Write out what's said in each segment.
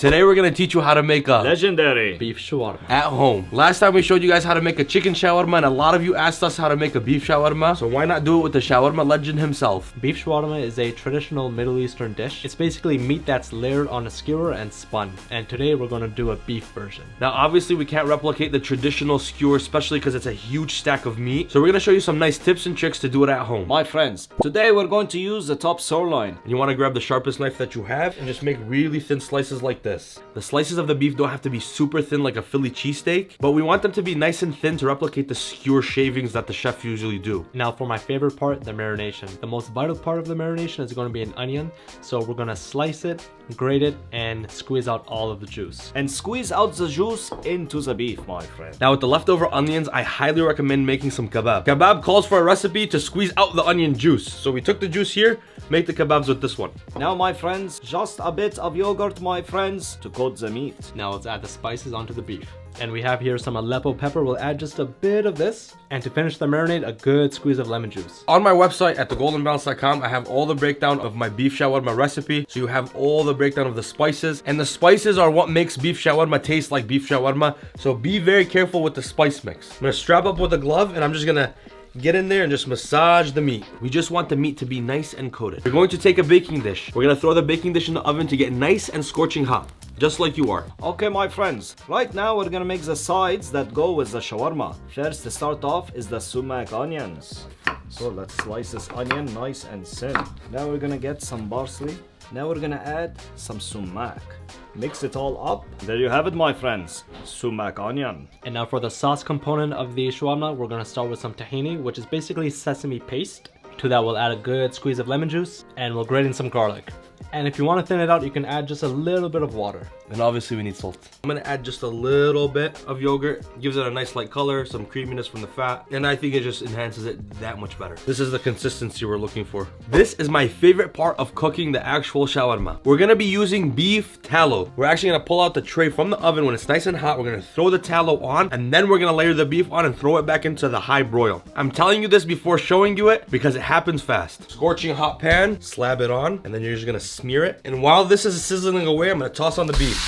Today we're gonna teach you how to make a legendary beef shawarma at home. Last time we showed you guys how to make a chicken shawarma, and a lot of you asked us how to make a beef shawarma. So why not do it with the shawarma legend himself? Beef shawarma is a traditional Middle Eastern dish. It's basically meat that's layered on a skewer and spun. And today we're gonna do a beef version. Now obviously we can't replicate the traditional skewer, especially because it's a huge stack of meat. So we're gonna show you some nice tips and tricks to do it at home. My friends, today we're going to use the top sirloin. And you want to grab the sharpest knife that you have and just make really thin slices like this. The slices of the beef don't have to be super thin like a Philly cheesesteak, but we want them to be nice and thin to replicate the skewer shavings that the chef usually do. Now for my favorite part, the marination. The most vital part of the marination is going to be an onion. So we're going to slice it, grate it, and squeeze out all of the juice. And squeeze out the juice into the beef, my friend. Now with the leftover onions, I highly recommend making some kebab. Kebab calls for a recipe to squeeze out the onion juice. So we took the juice here, make the kebabs with this one. Now my friends, just a bit of yogurt, my friends, to coat the meat. Now let's add the spices onto the beef. And we have here some Aleppo pepper. We'll add just a bit of this. And to finish the marinade, a good squeeze of lemon juice. On my website at thegoldenbalance.com, I have all the breakdown of my beef shawarma recipe. So you have all the breakdown of the spices. And the spices are what makes beef shawarma taste like beef shawarma. So be very careful with the spice mix. I'm gonna strap up with a glove and I'm just gonna get in there and just massage the meat. We just want the meat to be nice and coated. We're going to take a baking dish. We're gonna throw the baking dish in the oven to get nice and scorching hot, just like you are. Okay, my friends, right now we're gonna make the sides that go with the shawarma. First, to start off is the sumac onions. So let's slice this onion nice and thin. Now we're gonna get some parsley. Now we're gonna add some sumac. Mix it all up. There you have it, my friends. Sumac onion. And now for the sauce component of the shawarma, we're gonna start with some tahini, which is basically sesame paste. To that we'll add a good squeeze of lemon juice, and we'll grate in some garlic. And if you want to thin it out, you can add just a little bit of water. And obviously we need salt. I'm gonna add just a little bit of yogurt. Gives it a nice light color, some creaminess from the fat. And I think it just enhances it that much better. This is the consistency we're looking for. This is my favorite part of cooking the actual shawarma. We're gonna be using beef tallow. We're actually gonna pull out the tray from the oven when it's nice and hot. We're gonna throw the tallow on, and then we're gonna layer the beef on and throw it back into the high broil. I'm telling you this before showing you it because it happens fast. Scorching hot pan, slab it on, and then you're just gonna smear it. And while this is sizzling away, I'm gonna toss on the beef.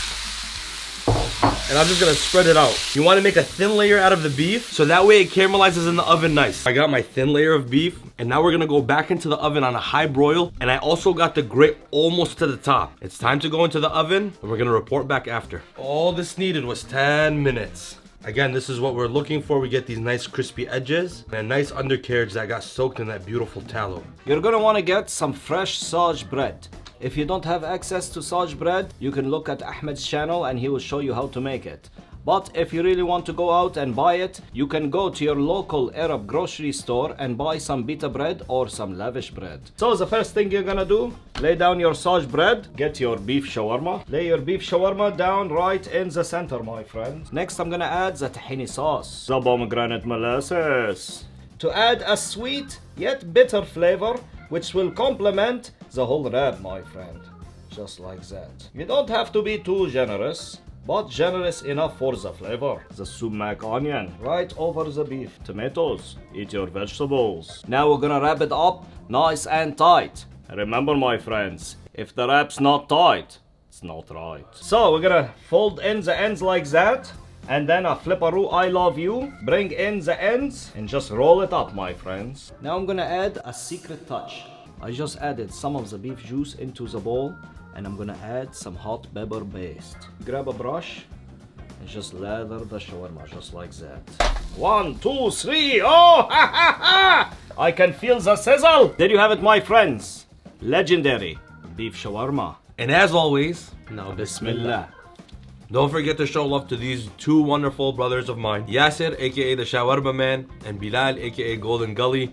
And I'm just gonna spread it out. You wanna make a thin layer out of the beef, so that way it caramelizes in the oven nice. I got my thin layer of beef, and now we're gonna go back into the oven on a high broil, and I also got the grate almost to the top. It's time to go into the oven, and we're gonna report back after. All this needed was 10 minutes. Again, this is what we're looking for. We get these nice crispy edges and a nice undercarriage that got soaked in that beautiful tallow. You're gonna wanna get some fresh sage bread. If you don't have access to sage bread, you can look at Ahmed's channel and he will show you how to make it. But if you really want to go out and buy it, you can go to your local Arab grocery store and buy some pita bread or some lavish bread. So the first thing you're gonna do, lay down your sage bread, get your beef shawarma, lay your beef shawarma down right in the center, my friend. Next I'm gonna add the tahini sauce, the pomegranate molasses, to add a sweet yet bitter flavor which will complement the whole wrap, my friend. Just like that. You don't have to be too generous, but generous enough for the flavor. The sumac onion right over the beef. Tomatoes, eat your vegetables. Now we're gonna wrap it up nice and tight. Remember, my friends, if the wrap's not tight, it's not right. So we're gonna fold in the ends like that, and then a flipperoo I love you. Bring in the ends and just roll it up, my friends. Now I'm gonna add a secret touch. I just added some of the beef juice into the bowl, and I'm gonna add some hot pepper paste. Grab a brush and just lather the shawarma just like that. 1, 2, 3. Oh, ha ha ha! I can feel the sizzle. There you have it, my friends. Legendary beef shawarma. And as always, Now Bismillah. don't forget to show love to these two wonderful brothers of mine, Yasser, aka the Shawarma Man, and Bilal, aka Golden Gully.